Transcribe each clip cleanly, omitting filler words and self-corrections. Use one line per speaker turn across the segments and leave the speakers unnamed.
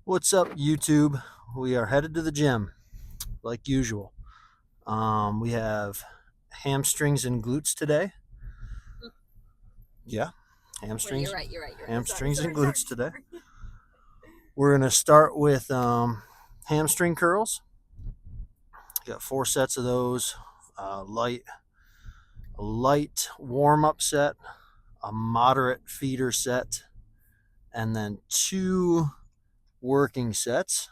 What's up, YouTube? We are headed to the gym, like usual. We have hamstrings and glutes today. Yeah,
Well, you're
hamstrings,
right. You're right. You're right.
hamstrings and
Sorry.
glutes today. We're gonna start with hamstring curls. Got 4 sets of those. Light, a light warm up set, a moderate feeder set, and then 2 working sets.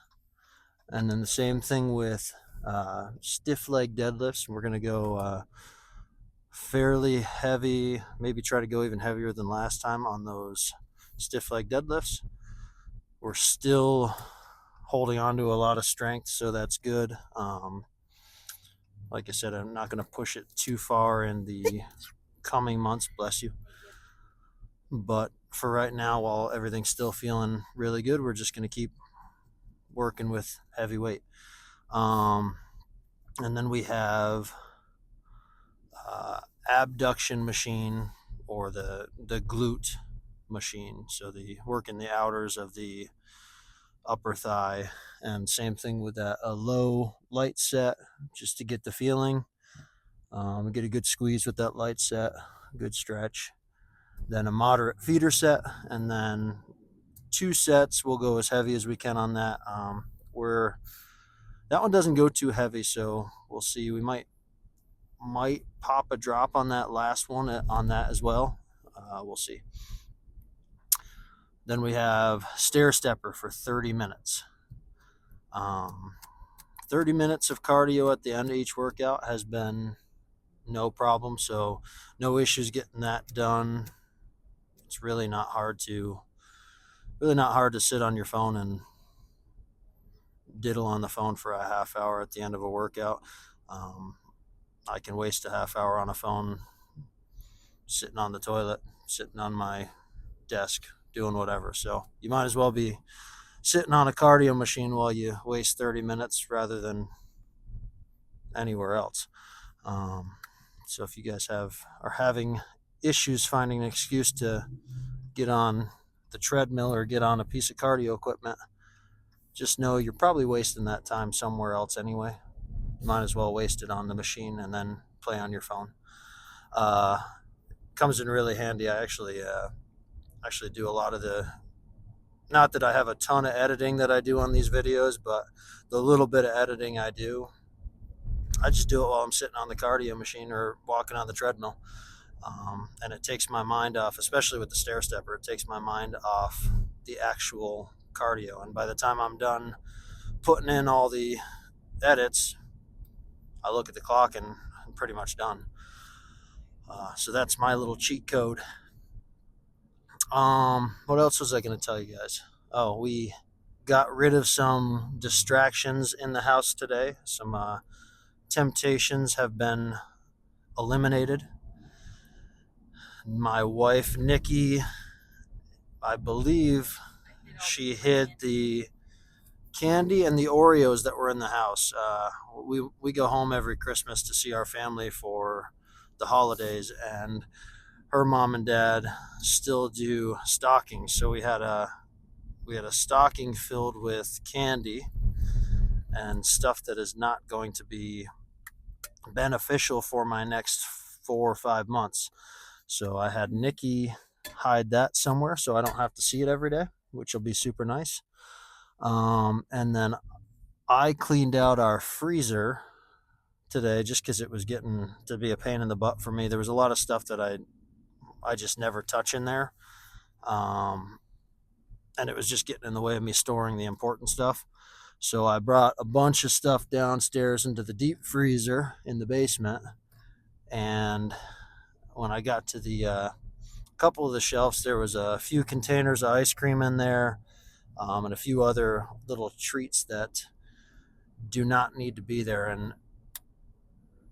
And then the same thing with stiff leg deadlifts. We're gonna go fairly heavy, maybe try to go even heavier than last time on those stiff leg deadlifts. We're still holding on to a lot of strength, so that's good. Like I said, I'm not going to push it too far in the coming months, bless you. But for right now, while everything's still feeling really good, we're just going to keep working with heavy weight. And then we have abduction machine, or the glute machine. So the working the outers of the upper thigh, and same thing with that, a low light set just to get the feeling. Get a good squeeze with that light set, good stretch. Then a moderate feeder set, and then 2 sets. We'll go as heavy as we can on that. We're That one doesn't go too heavy, so we'll see. We might pop a drop on that last one on that as well. We'll see. Then we have stair stepper for 30 minutes. 30 minutes of cardio at the end of each workout has been no problem, so no issues getting that done. It's really not hard to sit on your phone and diddle on the phone for a half hour at the end of a workout. I can waste a half hour on a phone sitting on the toilet, sitting on my desk, doing whatever. So you might as well be sitting on a cardio machine while you waste 30 minutes rather than anywhere else. So if you guys are having issues finding an excuse to get on the treadmill or get on a piece of cardio equipment, just know you're probably wasting that time somewhere else anyway. You might as well waste it on the machine and then play on your phone. Uh, Comes in really handy. I actually do a lot of the, not that I have a ton of editing that I do on these videos, but the little bit of editing I do, I just do it while I'm sitting on the cardio machine or walking on the treadmill. And it takes my mind off, especially with the stair stepper. It takes my mind off the actual cardio. And by the time I'm done putting in all the edits, I look at the clock and I'm pretty much done. So that's my little cheat code. What else was I going to tell you guys? Oh, we got rid of some distractions in the house today. Some temptations have been eliminated. My wife, Nikki, I believe she hid the candy and the Oreos that were in the house. We go home every Christmas to see our family for the holidays, and her mom and dad still do stockings. So we had a stocking filled with candy and stuff that is not going to be beneficial for my next 4 or 5 months. So I had Nikki hide that somewhere so I don't have to see it every day, which will be super nice. And then I cleaned out our freezer today just because it was getting to be a pain in the butt for me. There was a lot of stuff that I just never touch in there. And it was just getting in the way of me storing the important stuff. So I brought a bunch of stuff downstairs into the deep freezer in the basement. And when I got to the couple of the shelves, there was a few containers of ice cream in there, and a few other little treats that do not need to be there. And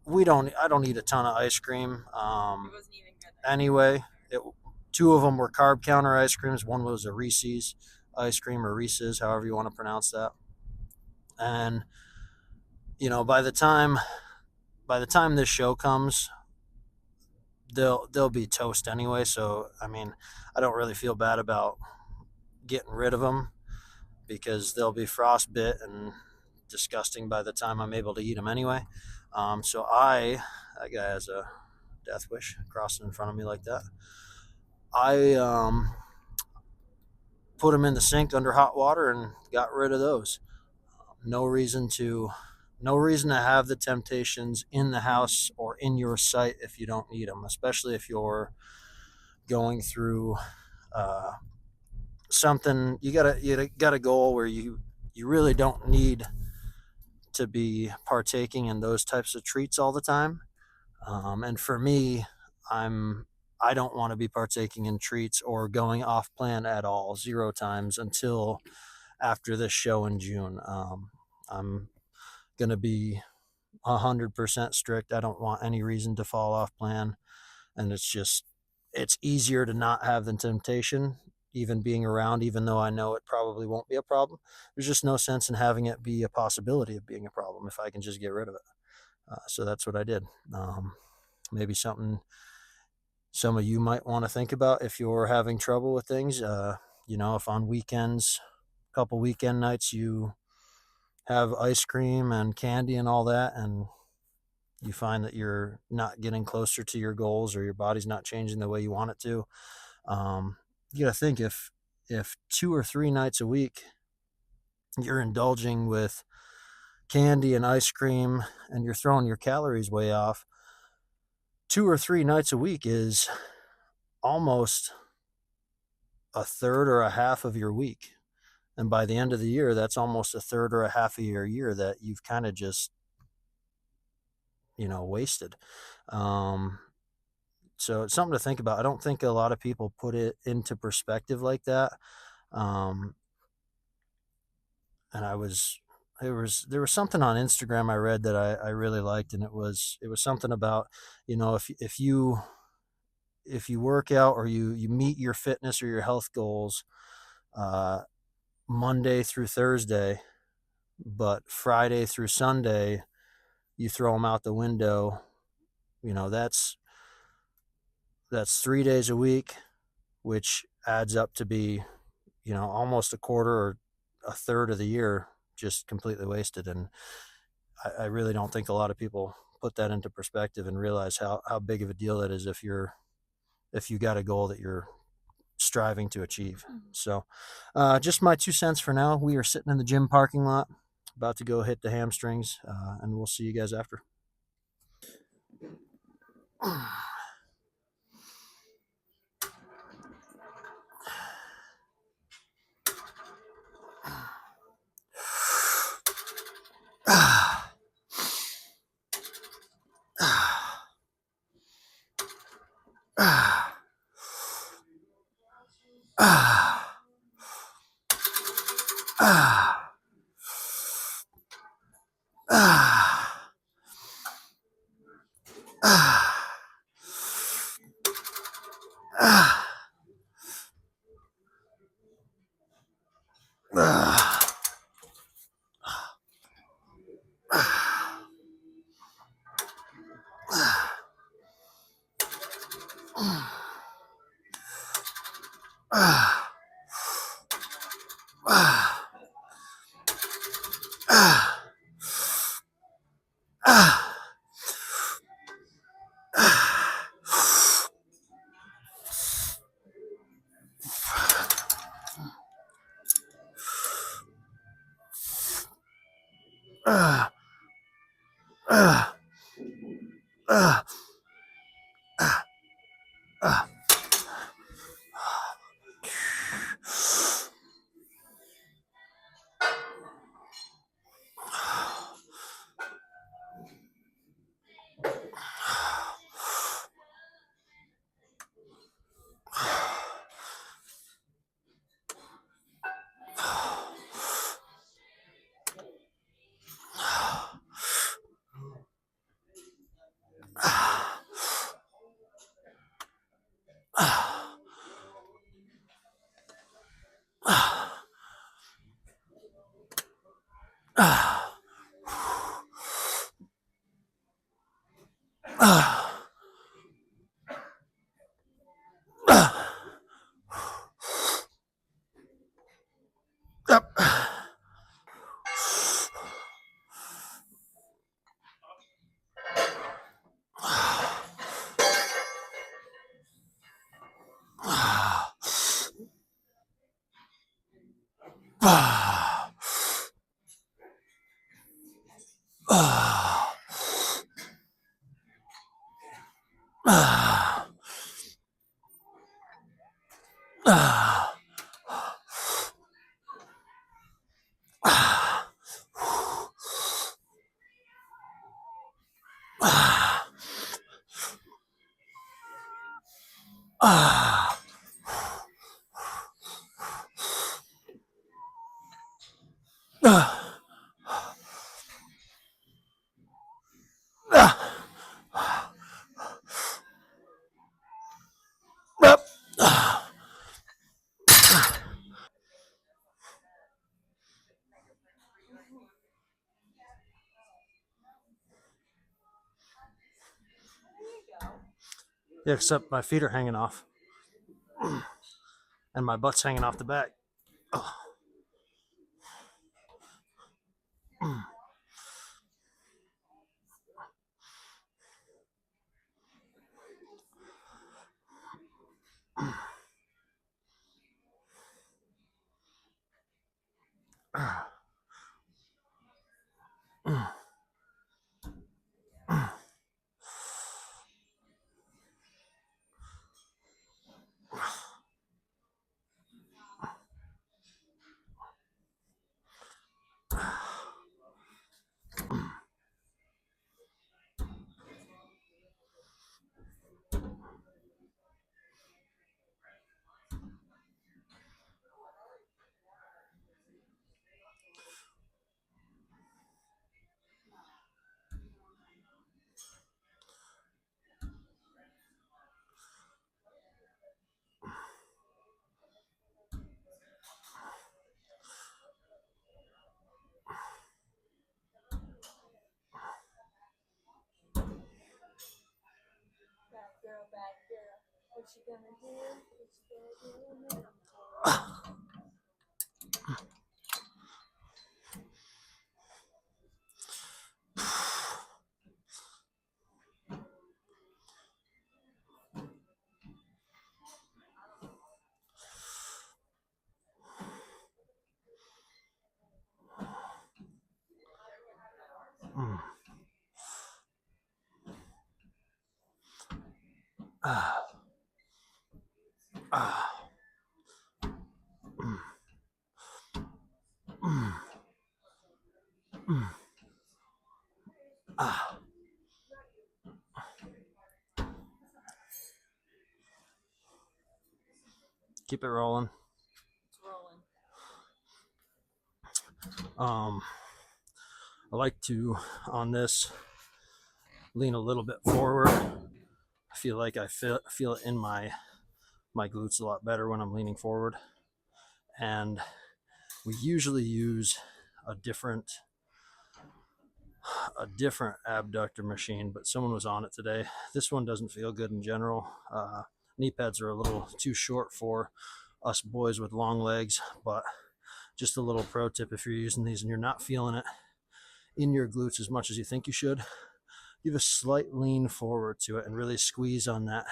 I don't eat a ton of ice cream.
It wasn't even good.
Anyway, 2 of them were carb counter ice creams. One was a Reese's ice cream, or Reese's, however you want to pronounce that. And by the time this show comes, they'll be toast anyway. So I mean, I don't really feel bad about getting rid of them because they'll be frostbit and disgusting by the time I'm able to eat them anyway. So that guy has a death wish crossing in front of me like that. I put them in the sink under hot water and got rid of those. No reason to no reason to have the temptations in the house or in your sight if you don't need them, especially if you're going through something. You got a goal where you really don't need to be partaking in those types of treats all the time. And for me, I don't want to be partaking in treats or going off plan at all, 0 times until after this show in June. I'm gonna be 100% strict. I don't want any reason to fall off plan, and it's easier to not have the temptation even being around, even though I know it probably won't be a problem. There's just no sense in having it be a possibility of being a problem if I can just get rid of it. So that's what I did. Maybe something some of you might want to think about if you're having trouble with things. If on weekends, a couple weekend nights, you have ice cream and candy and all that, and you find that you're not getting closer to your goals or your body's not changing the way you want it to. You got to think if 2 or 3 nights a week you're indulging with candy and ice cream and you're throwing your calories way off, 2 or 3 nights a week is almost a third or a half of your week. And by the end of the year, that's almost a third or a half of your year that you've kind of just, wasted. So it's something to think about. I don't think a lot of people put it into perspective like that. Um, and there was something on Instagram I read that I really liked, and it was something about, if you work out or you meet your fitness or your health goals uh, Monday through Thursday, but Friday through Sunday you throw them out the window. That's 3 days a week, which adds up to be almost a quarter or a third of the year just completely wasted. And I really don't think a lot of people put that into perspective and realize how big of a deal that is if you got a goal that you're striving to achieve. So just my 2 cents for now. We are sitting in the gym parking lot about to go hit the hamstrings, and we'll see you guys after. Yep. Yeah, except my feet are hanging off and my butt's hanging off the back.
What you gonna do? What you gonna do?
Keep it rolling.
It's rolling.
I like to, on this, lean a little bit forward. I feel like I feel it in my glutes a lot better when I'm leaning forward. And we usually use a different abductor machine, but someone was on it today. This one doesn't feel good in general. Knee pads are a little too short for us boys with long legs, but just a little pro tip: if you're using these and you're not feeling it in your glutes as much as you think you should, give a slight lean forward to it and really squeeze on that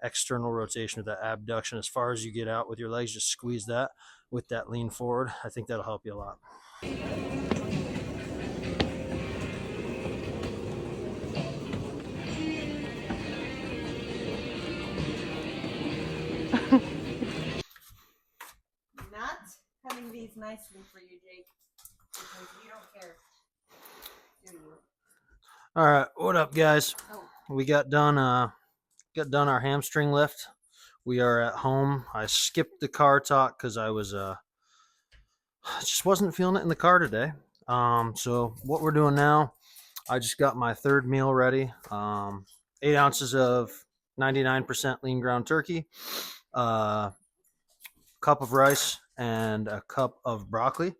external rotation or that abduction as far as you get out with your legs. Just squeeze that with that lean forward. I think that'll help you a lot.
Not cutting these nicely for you, Jake, because you don't care, do you?
All right, what up, guys?
Oh.
We got done our hamstring lift. We are at home. I skipped the car talk because I was just wasn't feeling it in the car today. So what we're doing now, I just got my third meal ready. 8 ounces of 99% lean ground turkey, cup of rice, and a cup of broccoli.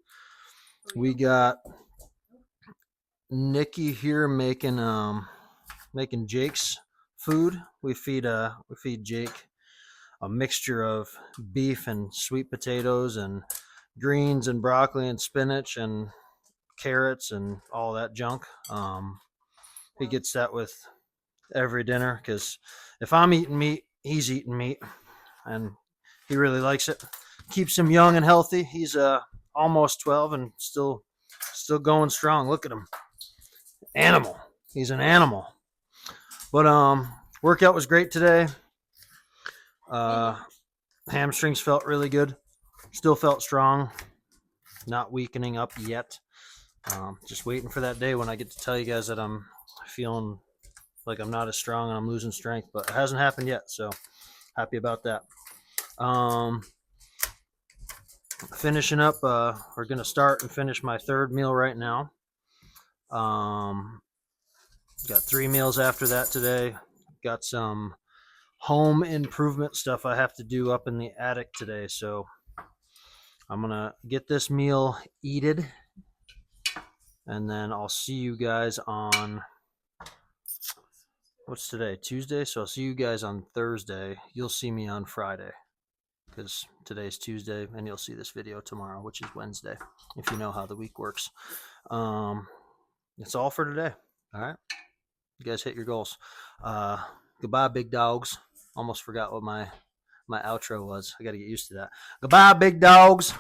We got Nikki here making Jake's food. We feed Jake a mixture of beef and sweet potatoes and greens and broccoli and spinach and carrots and all that junk. He gets that with every dinner because if I'm eating meat, he's eating meat, and he really likes it. keeps him young and healthy. He's almost 12 and still going strong. Look at him. Animal. He's an animal. But workout was great today. Hamstrings felt really good. Still felt strong. Not weakening up yet. Just waiting for that day when I get to tell you guys that I'm feeling like I'm not as strong and I'm losing strength, but it hasn't happened yet, so happy about that. Finishing up, we're gonna start and finish my third meal right now. Got 3 meals after that today. Got some home improvement stuff I have to do up in the attic today, so I'm gonna get this meal eated, and then I'll see you guys on, what's today? Tuesday? So I'll see you guys on Thursday. You'll see me on Friday, because today's Tuesday, and you'll see this video tomorrow, which is Wednesday, if you know how the week works. That's all for today. All right, you guys hit your goals. Goodbye, big dogs. Almost forgot what my outro was. I got to get used to that. Goodbye, big dogs.